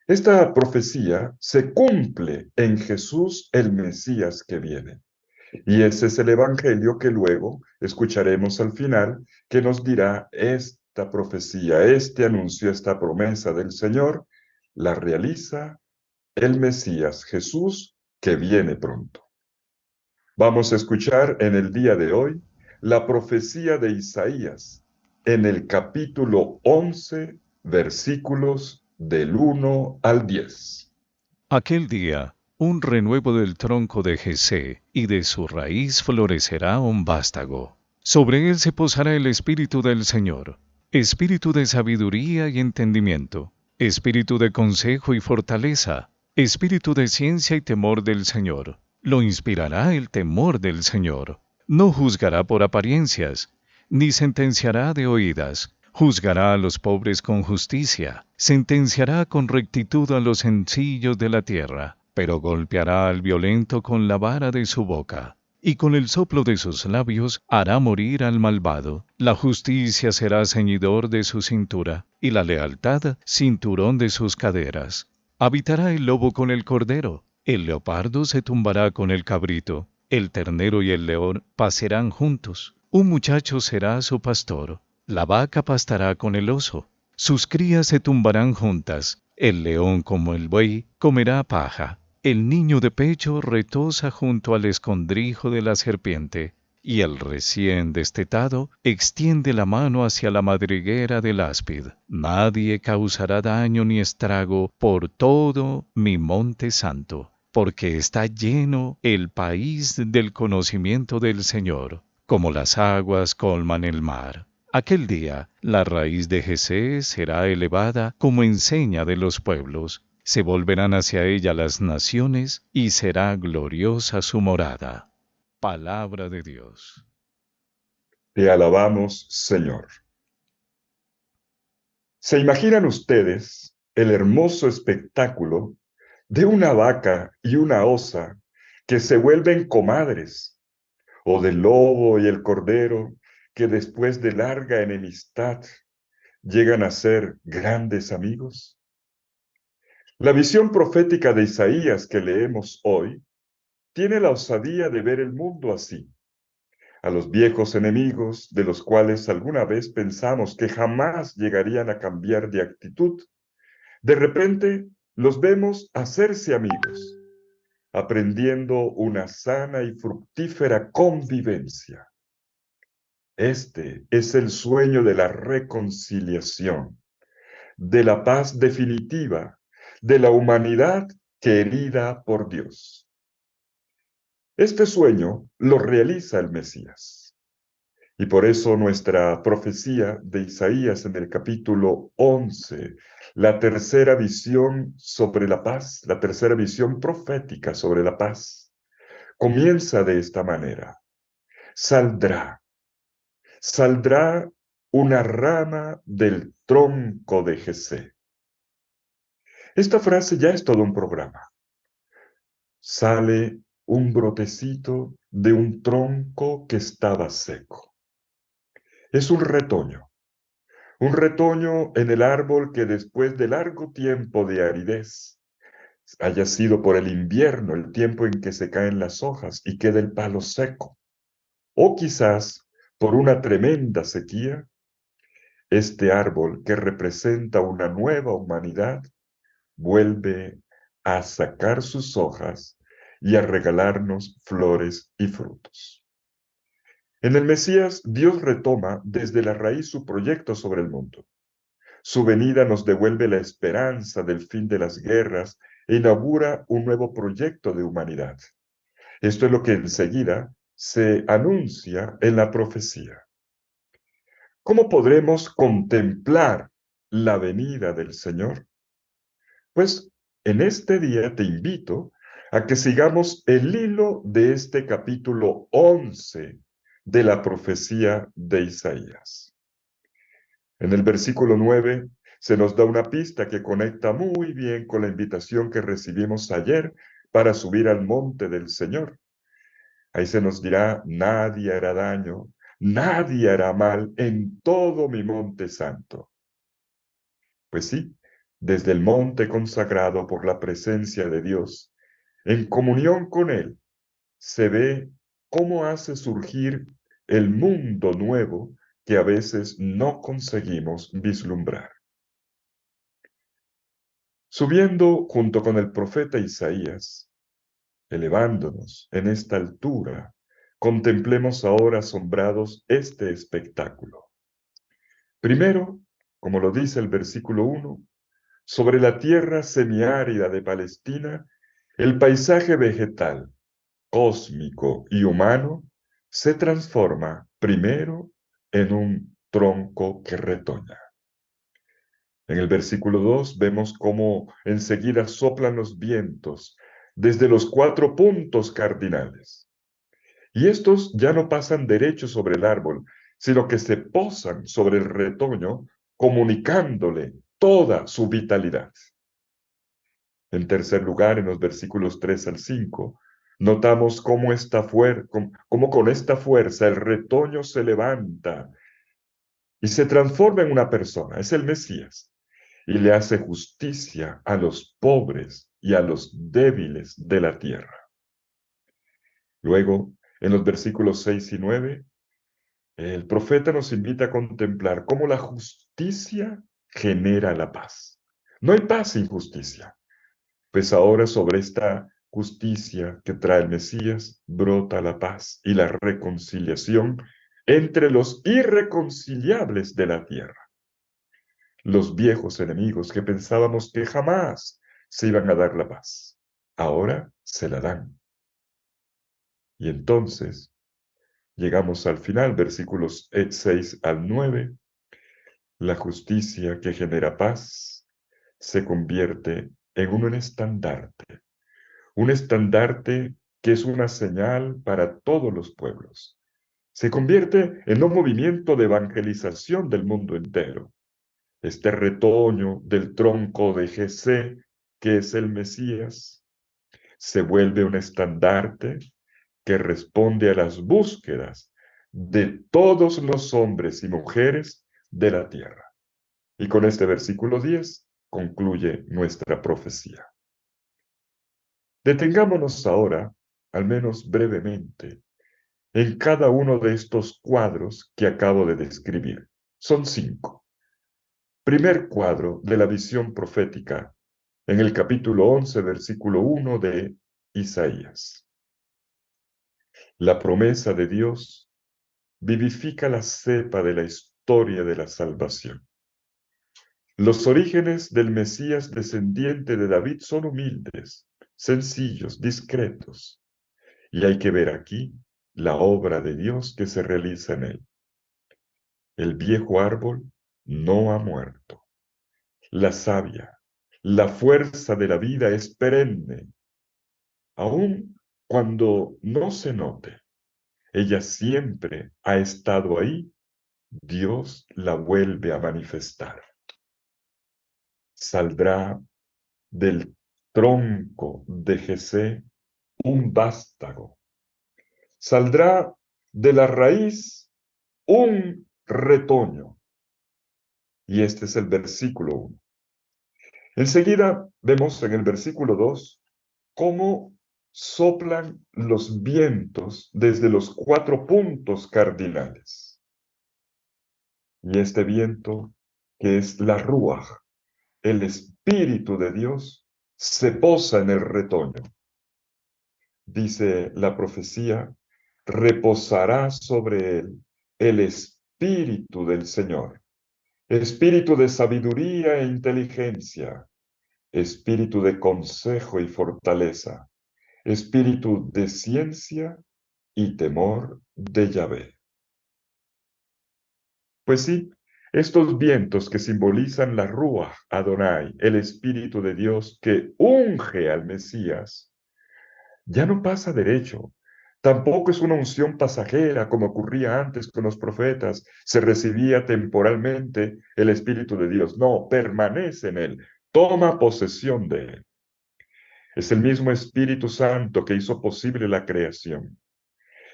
Esta profecía se cumple en Jesús el Mesías que viene. Y ese es el Evangelio que luego escucharemos al final, que nos dirá esta profecía, este anuncio, esta promesa del Señor, la realiza el Mesías Jesús que viene pronto. Vamos a escuchar en el día de hoy la profecía de Isaías en el capítulo 11, versículos del 1 al 10. Aquel día, un renuevo del tronco de Jesé, y de su raíz florecerá un vástago. Sobre él se posará el Espíritu del Señor, Espíritu de sabiduría y entendimiento, Espíritu de consejo y fortaleza, Espíritu de ciencia y temor del Señor. Lo inspirará el temor del Señor. No juzgará por apariencias, ni sentenciará de oídas. Juzgará a los pobres con justicia, sentenciará con rectitud a los sencillos de la tierra, pero golpeará al violento con la vara de su boca, y con el soplo de sus labios hará morir al malvado. La justicia será ceñidor de su cintura, y la lealtad cinturón de sus caderas. Habitará el lobo con el cordero, el leopardo se tumbará con el cabrito, el ternero y el león pacerán juntos. Un muchacho será su pastor. La vaca pastará con el oso, sus crías se tumbarán juntas, el león como el buey comerá paja, el niño de pecho retosa junto al escondrijo de la serpiente, y el recién destetado extiende la mano hacia la madriguera del áspid. Nadie causará daño ni estrago por todo mi monte santo, porque está lleno el país del conocimiento del Señor, como las aguas colman el mar. Aquel día, la raíz de Jesé será elevada como enseña de los pueblos. Se volverán hacia ella las naciones y será gloriosa su morada. Palabra de Dios. Te alabamos, Señor. ¿Se imaginan ustedes el hermoso espectáculo de una vaca y una osa que se vuelven comadres, o del lobo y el cordero que después de larga enemistad llegan a ser grandes amigos? La visión profética de Isaías que leemos hoy tiene la osadía de ver el mundo así. A los viejos enemigos, de los cuales alguna vez pensamos que jamás llegarían a cambiar de actitud, de repente los vemos hacerse amigos, aprendiendo una sana y fructífera convivencia. Este es el sueño de la reconciliación, de la paz definitiva, de la humanidad querida por Dios. Este sueño lo realiza el Mesías. Y por eso nuestra profecía de Isaías en el capítulo 11, la tercera visión sobre la paz, la tercera visión profética sobre la paz, comienza de esta manera. Saldrá, saldrá una rama del tronco de Jesé. Esta frase ya es todo un programa. Sale un brotecito de un tronco que estaba seco. Es un retoño en el árbol que después de largo tiempo de aridez, haya sido por el invierno, el tiempo en que se caen las hojas y queda el palo seco, o quizás por una tremenda sequía, este árbol que representa una nueva humanidad vuelve a sacar sus hojas y a regalarnos flores y frutos. En el Mesías, Dios retoma desde la raíz su proyecto sobre el mundo. Su venida nos devuelve la esperanza del fin de las guerras e inaugura un nuevo proyecto de humanidad. Esto es lo que enseguida se anuncia en la profecía. ¿Cómo podremos contemplar la venida del Señor? Pues en este día te invito a que sigamos el hilo de este capítulo 11 de la profecía de Isaías. En el versículo 9 se nos da una pista que conecta muy bien con la invitación que recibimos ayer para subir al monte del Señor. Ahí se nos dirá, nadie hará daño, nadie hará mal en todo mi monte santo. Pues sí, Desde el monte consagrado por la presencia de Dios, en comunión con Él, se ve cómo hace surgir el mundo nuevo que a veces no conseguimos vislumbrar. Subiendo junto con el profeta Isaías, elevándonos en esta altura, contemplemos ahora asombrados este espectáculo. Primero, como lo dice el versículo 1, sobre la tierra semiárida de Palestina, el paisaje vegetal, cósmico y humano se transforma primero en un tronco que retoña. En el versículo 2 vemos cómo enseguida soplan los vientos desde los 4 puntos cardinales. Y estos ya no pasan derecho sobre el árbol, sino que se posan sobre el retoño, comunicándole toda su vitalidad. En tercer lugar, en los versículos 3 al 5, notamos cómo con esta fuerza el retoño se levanta y se transforma en una persona, es el Mesías, y le hace justicia a los pobres y a los débiles de la tierra. Luego, en los versículos 6 y 9, el profeta nos invita a contemplar cómo la justicia genera la paz. No hay paz sin justicia. Pues ahora sobre esta justicia que trae el Mesías brota la paz y la reconciliación entre los irreconciliables de la tierra. Los viejos enemigos que pensábamos que jamás se iban a dar la paz, ahora se la dan. Y entonces llegamos al final, versículos 6 al 9, la justicia que genera paz se convierte en un estandarte. Un estandarte que es una señal para todos los pueblos. Se convierte en un movimiento de evangelización del mundo entero. Este retoño del tronco de Jesé, que es el Mesías, se vuelve un estandarte que responde a las búsquedas de todos los hombres y mujeres de la tierra. Y con este versículo 10 concluye nuestra profecía. Detengámonos ahora, al menos brevemente, en cada uno de estos cuadros que acabo de describir. Son 5. Primer cuadro de la visión profética en el capítulo 11, versículo 1 de Isaías. La promesa de Dios vivifica la cepa de la historia de la salvación. Los orígenes del Mesías descendiente de David son humildes, sencillos, discretos. Y hay que ver aquí la obra de Dios que se realiza en él. El viejo árbol no ha muerto. La savia, la fuerza de la vida es perenne. Aun cuando no se note, ella siempre ha estado ahí, Dios la vuelve a manifestar. Saldrá del tronco de Jesé un vástago. Saldrá de la raíz un retoño. Y este es el versículo 1. Enseguida vemos en el versículo 2 cómo soplan los vientos desde los 4 puntos cardinales. Y este viento, que es la Ruaj, el Espíritu de Dios, se posa en el retoño. Dice la profecía, reposará sobre él el Espíritu del Señor, espíritu de sabiduría e inteligencia, espíritu de consejo y fortaleza, espíritu de ciencia y temor de Yahvé. Pues sí, estos vientos que simbolizan la Ruaj Adonai, el Espíritu de Dios que unge al Mesías, ya no pasa derecho. Tampoco es una unción pasajera como ocurría antes con los profetas. Se recibía temporalmente el Espíritu de Dios. No, permanece en él, toma posesión de él. Es el mismo Espíritu Santo que hizo posible la creación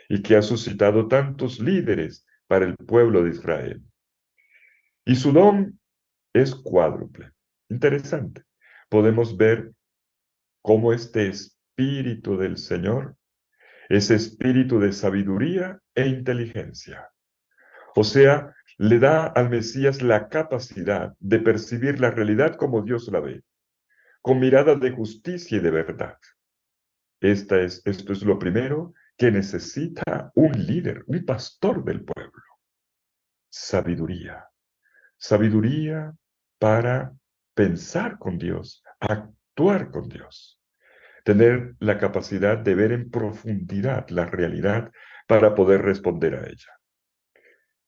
y que ha suscitado tantos líderes para el pueblo de Israel. Y su don es cuádruple. Interesante. Podemos ver cómo este espíritu del Señor es espíritu de sabiduría e inteligencia. O sea, le da al Mesías la capacidad de percibir la realidad como Dios la ve, con mirada de justicia y de verdad. Esto es lo primero que necesita un líder, un pastor del pueblo. Sabiduría. Sabiduría para pensar con Dios, actuar con Dios. Tener la capacidad de ver en profundidad la realidad para poder responder a ella.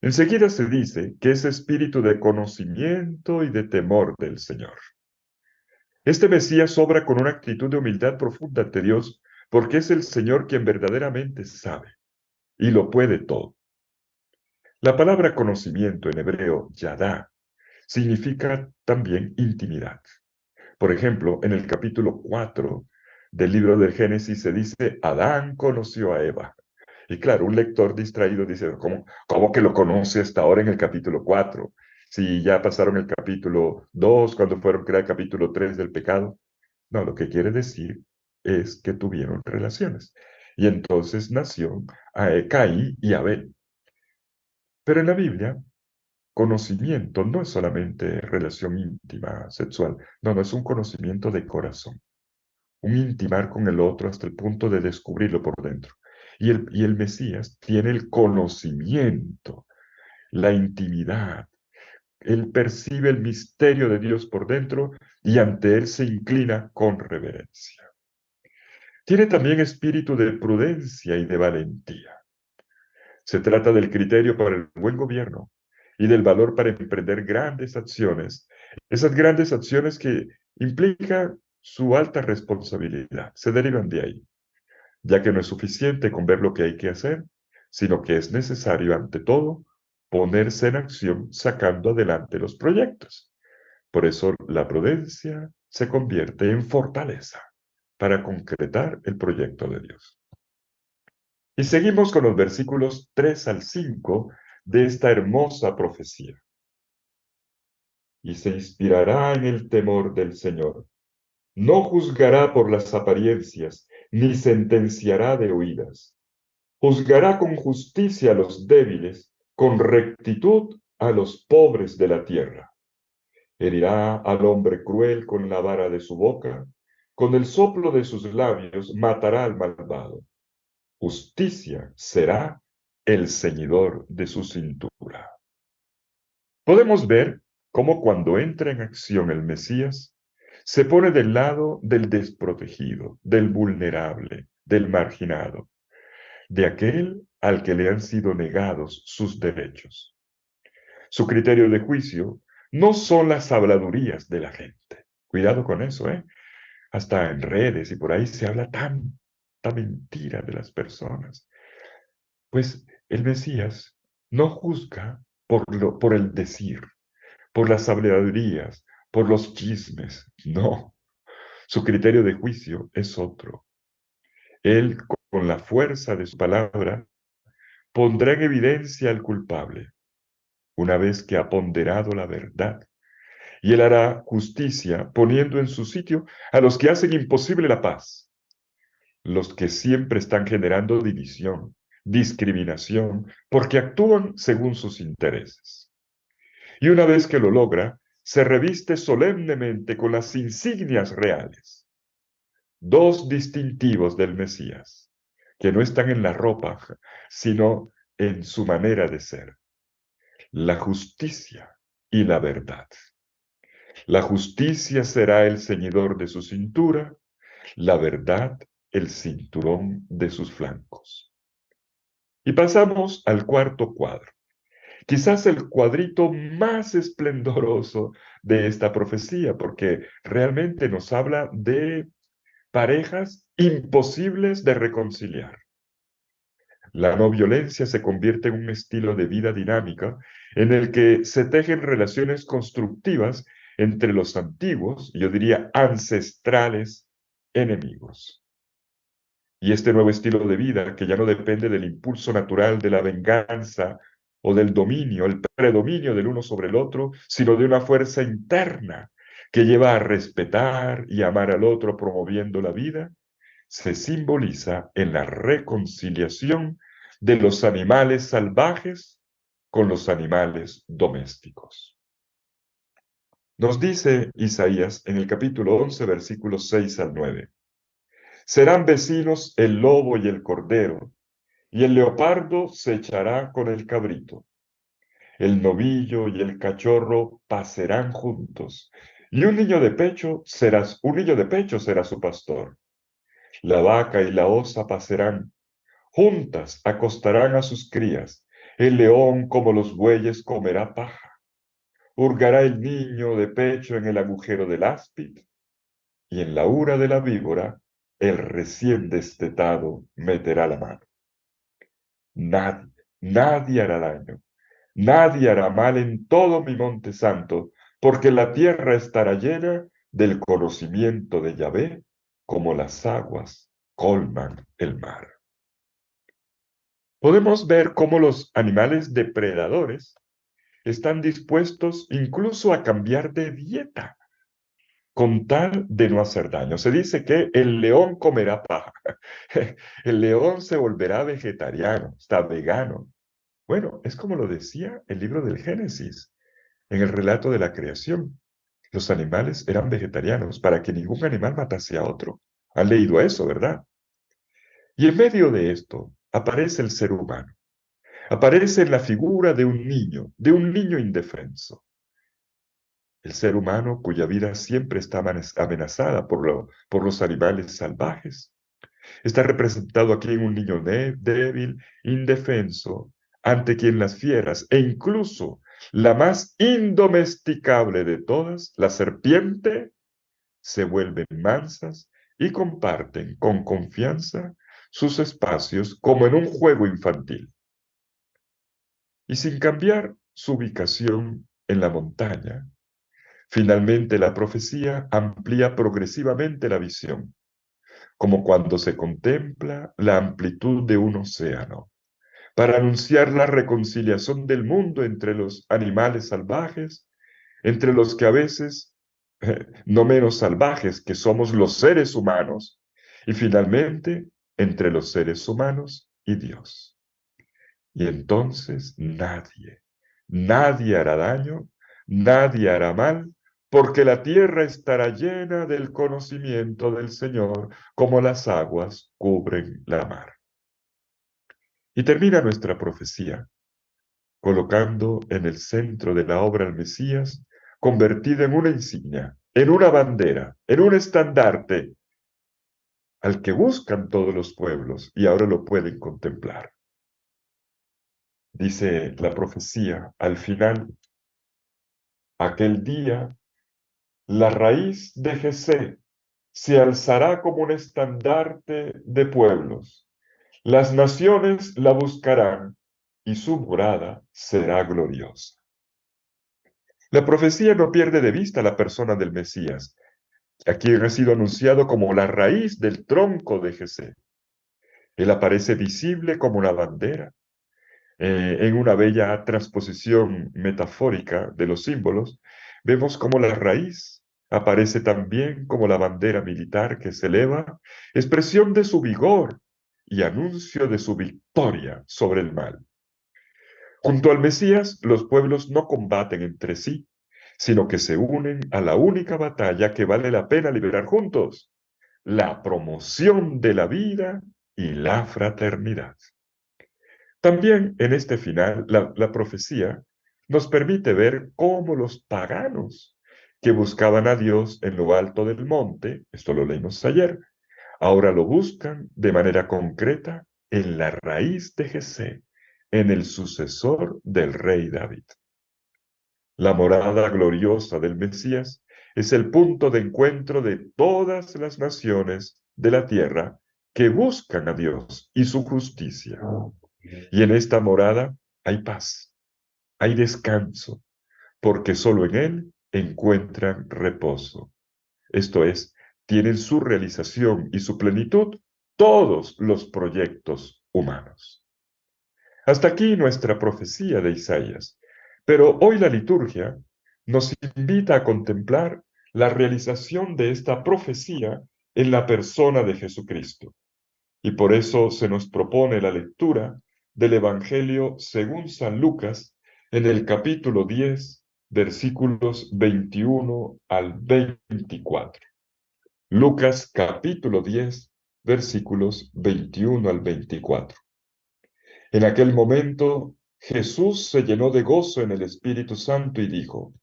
Enseguida se dice que es espíritu de conocimiento y de temor del Señor. Este Mesías obra con una actitud de humildad profunda ante Dios porque es el Señor quien verdaderamente sabe y lo puede todo. La palabra conocimiento en hebreo, yadá, significa también intimidad. Por ejemplo, en el capítulo 4 del libro del Génesis se dice, Adán conoció a Eva. Y claro, un lector distraído dice, ¿cómo que lo conoce hasta ahora en el capítulo 4? Si ya pasaron el capítulo 2, cuando fueron crear el capítulo 3 del pecado. No, lo que quiere decir es que tuvieron relaciones. Y entonces nació Caín y Abel. Pero en la Biblia, conocimiento no es solamente relación íntima, sexual. No, no es un conocimiento de corazón. Un intimar con el otro hasta el punto de descubrirlo por dentro. Y el Mesías tiene el conocimiento, la intimidad. Él percibe el misterio de Dios por dentro y ante él se inclina con reverencia. Tiene también espíritu de prudencia y de valentía. Se trata del criterio para el buen gobierno y del valor para emprender grandes acciones. Esas grandes acciones que implican su alta responsabilidad, se derivan de ahí, ya que no es suficiente con ver lo que hay que hacer, sino que es necesario, ante todo, ponerse en acción sacando adelante los proyectos. Por eso la prudencia se convierte en fortaleza para concretar el proyecto de Dios. Y seguimos con los versículos 3 al 5 de esta hermosa profecía. Y se inspirará en el temor del Señor. No juzgará por las apariencias, ni sentenciará de oídas. Juzgará con justicia a los débiles, con rectitud a los pobres de la tierra. Herirá al hombre cruel con la vara de su boca, con el soplo de sus labios matará al malvado. Justicia será el ceñidor de su cintura. Podemos ver cómo cuando entra en acción el Mesías, se pone del lado del desprotegido, del vulnerable, del marginado, de aquel al que le han sido negados sus derechos. Su criterio de juicio no son las habladurías de la gente. Cuidado con eso, ¿eh? Hasta en redes y por ahí se habla tanta mentira de las personas. Pues el Mesías no juzga por el decir, por las habladurías, por los chismes. No, su criterio de juicio es otro. Él, con la fuerza de su palabra, pondrá en evidencia al culpable, una vez que ha ponderado la verdad. Y él hará justicia poniendo en su sitio a los que hacen imposible la paz, los que siempre están generando división, discriminación, porque actúan según sus intereses. Y una vez que lo logra, se reviste solemnemente con las insignias reales, dos distintivos del Mesías, que no están en la ropa, sino en su manera de ser, la justicia y la verdad. La justicia será el ceñidor de su cintura, la verdad el cinturón de sus flancos. Y pasamos al cuarto cuadro, quizás el cuadrito más esplendoroso de esta profecía, porque realmente nos habla de parejas imposibles de reconciliar. La no violencia se convierte en un estilo de vida dinámica en el que se tejen relaciones constructivas entre los antiguos, yo diría ancestrales, enemigos. Y este nuevo estilo de vida, que ya no depende del impulso natural de la venganza o del dominio, el predominio del uno sobre el otro, sino de una fuerza interna que lleva a respetar y amar al otro promoviendo la vida, se simboliza en la reconciliación de los animales salvajes con los animales domésticos. Nos dice Isaías en el capítulo 11, versículos 6 al 9. Serán vecinos el lobo y el cordero, y el leopardo se echará con el cabrito. El novillo y el cachorro pacerán juntos, y un niño de pecho será su pastor. La vaca y la osa pacerán, juntas acostarán a sus crías. El león como los bueyes comerá paja. Hurgará el niño de pecho en el agujero del áspid, y en la ura de la víbora el recién destetado meterá la mano. Nadie hará daño, nadie hará mal en todo mi monte santo, porque la tierra estará llena del conocimiento de Yahvé, como las aguas colman el mar. Podemos ver cómo los animales depredadores están dispuestos incluso a cambiar de dieta con tal de no hacer daño. Se dice que el león comerá paja, el león se volverá vegetariano, está vegano. Bueno, es como lo decía el libro del Génesis, en el relato de la creación. Los animales eran vegetarianos para que ningún animal matase a otro. Han leído eso, ¿verdad? Y en medio de esto aparece el ser humano. Aparece en la figura de un niño indefenso. El ser humano cuya vida siempre está amenazada por los animales salvajes. Está representado aquí en un niño débil, indefenso, ante quien las fieras e incluso la más indomesticable de todas, la serpiente, se vuelven mansas y comparten con confianza sus espacios como en un juego infantil. Y sin cambiar su ubicación en la montaña, finalmente la profecía amplía progresivamente la visión, como cuando se contempla la amplitud de un océano, para anunciar la reconciliación del mundo entre los animales salvajes, entre los que a veces, no menos salvajes que somos los seres humanos, y finalmente entre los seres humanos y Dios. Y entonces nadie hará daño, nadie hará mal, porque la tierra estará llena del conocimiento del Señor, como las aguas cubren la mar. Y termina nuestra profecía, colocando en el centro de la obra al Mesías, convertido en una insignia, en una bandera, en un estandarte, al que buscan todos los pueblos y ahora lo pueden contemplar. Dice la profecía, al final, aquel día, la raíz de Jesé se alzará como un estandarte de pueblos. Las naciones la buscarán y su morada será gloriosa. La profecía no pierde de vista la persona del Mesías, a quien ha sido anunciado como la raíz del tronco de Jesé. Él aparece visible como una bandera, en una bella transposición metafórica de los símbolos. Vemos como la raíz aparece también como la bandera militar que se eleva, expresión de su vigor y anuncio de su victoria sobre el mal. Junto al Mesías, los pueblos no combaten entre sí, sino que se unen a la única batalla que vale la pena liberar juntos, la promoción de la vida y la fraternidad. También en este final, la profecía nos permite ver cómo los paganos que buscaban a Dios en lo alto del monte, esto lo leímos ayer, ahora lo buscan de manera concreta en la raíz de Jesé, en el sucesor del rey David. La morada gloriosa del Mesías es el punto de encuentro de todas las naciones de la tierra que buscan a Dios y su justicia. Y en esta morada hay paz, hay descanso, porque solo en Él encuentran reposo. Esto es, tienen su realización y su plenitud todos los proyectos humanos. Hasta aquí nuestra profecía de Isaías, pero hoy la liturgia nos invita a contemplar la realización de esta profecía en la persona de Jesucristo. Y por eso se nos propone la lectura del Evangelio según San Lucas en el capítulo 10, versículos 21 al 24. Lucas capítulo 10, versículos 21 al 24. En aquel momento Jesús se llenó de gozo en el Espíritu Santo y dijo: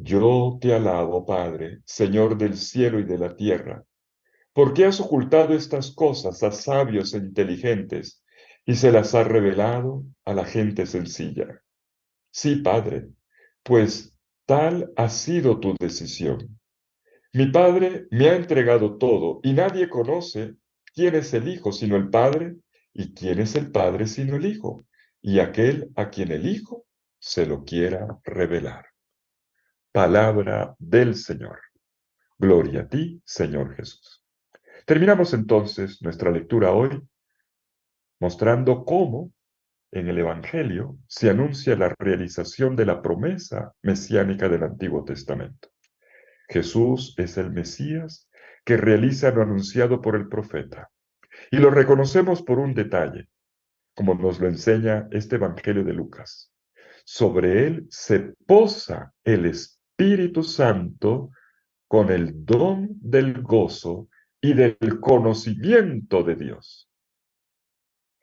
Yo te alabo, Padre, Señor del cielo y de la tierra, porque has ocultado estas cosas a sabios e inteligentes y se las has revelado a la gente sencilla. Sí, Padre, pues tal ha sido tu decisión. Mi Padre me ha entregado todo y nadie conoce quién es el Hijo sino el Padre y quién es el Padre sino el Hijo y aquel a quien el Hijo se lo quiera revelar. Palabra del Señor. Gloria a ti, Señor Jesús. Terminamos entonces nuestra lectura hoy mostrando cómo en el Evangelio se anuncia la realización de la promesa mesiánica del Antiguo Testamento. Jesús es el Mesías que realiza lo anunciado por el profeta. Y lo reconocemos por un detalle, como nos lo enseña este Evangelio de Lucas. Sobre él se posa el Espíritu Santo con el don del gozo y del conocimiento de Dios.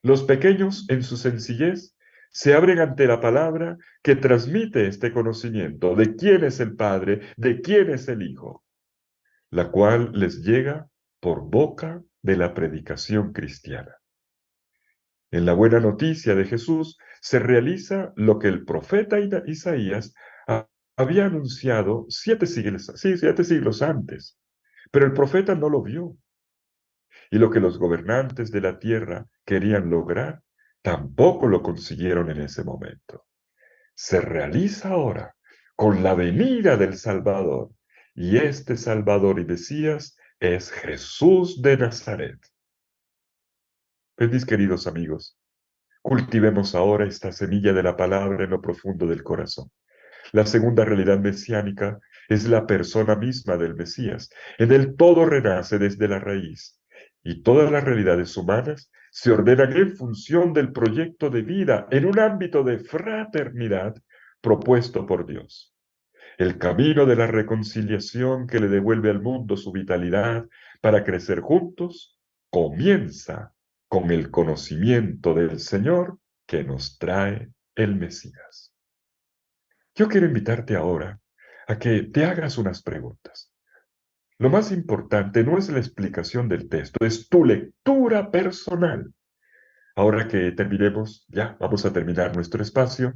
Los pequeños, en su sencillez, se abren ante la palabra que transmite este conocimiento de quién es el Padre, de quién es el Hijo, la cual les llega por boca de la predicación cristiana. En la buena noticia de Jesús se realiza lo que el profeta Isaías había anunciado 7 siglos antes, pero el profeta no lo vio. Y lo que los gobernantes de la tierra querían lograr, tampoco lo consiguieron en ese momento. Se realiza ahora con la venida del Salvador, y este Salvador y Mesías es Jesús de Nazaret. Pues mis queridos amigos, cultivemos ahora esta semilla de la palabra en lo profundo del corazón. La segunda realidad mesiánica es la persona misma del Mesías. En él todo renace desde la raíz, y todas las realidades humanas se ordenan en función del proyecto de vida en un ámbito de fraternidad propuesto por Dios. El camino de la reconciliación que le devuelve al mundo su vitalidad para crecer juntos comienza con el conocimiento del Señor que nos trae el Mesías. Yo quiero invitarte ahora a que te hagas unas preguntas. Lo más importante no es la explicación del texto, es tu lectura personal. Ahora que terminemos, ya vamos a terminar nuestro espacio,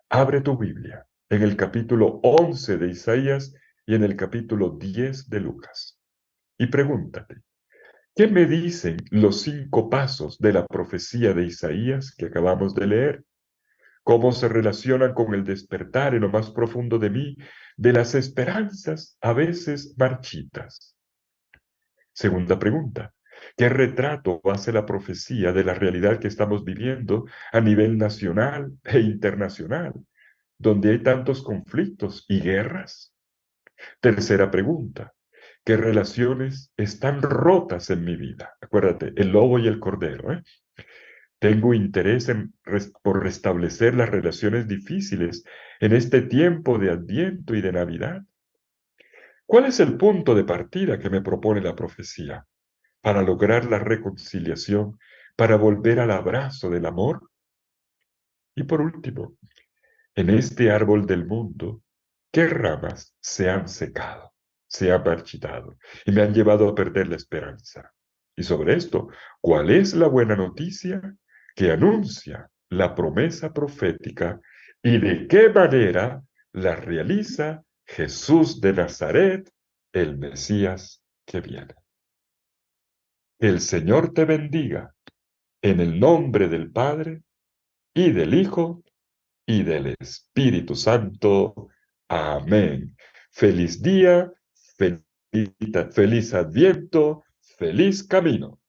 abre tu Biblia en el capítulo 11 de Isaías y en el capítulo 10 de Lucas. Y pregúntate, ¿qué me dicen los 5 pasos de la profecía de Isaías que acabamos de leer? ¿Cómo se relacionan con el despertar en lo más profundo de mí de las esperanzas a veces marchitas? Segunda pregunta, ¿qué retrato hace la profecía de la realidad que estamos viviendo a nivel nacional e internacional, donde hay tantos conflictos y guerras? Tercera pregunta, ¿qué relaciones están rotas en mi vida? Acuérdate, el lobo y el cordero, ¿eh? Tengo interés por restablecer las relaciones difíciles en este tiempo de Adviento y de Navidad. ¿Cuál es el punto de partida que me propone la profecía para lograr la reconciliación, para volver al abrazo del amor? Y por último, en este árbol del mundo, ¿qué ramas se han secado, se han marchitado y me han llevado a perder la esperanza? Y sobre esto, ¿cuál es la buena noticia que anuncia la promesa profética y de qué manera la realiza Jesús de Nazaret, el Mesías que viene? El Señor te bendiga en el nombre del Padre y del Hijo y del Espíritu Santo. Amén. Feliz día, feliz Adviento, feliz camino.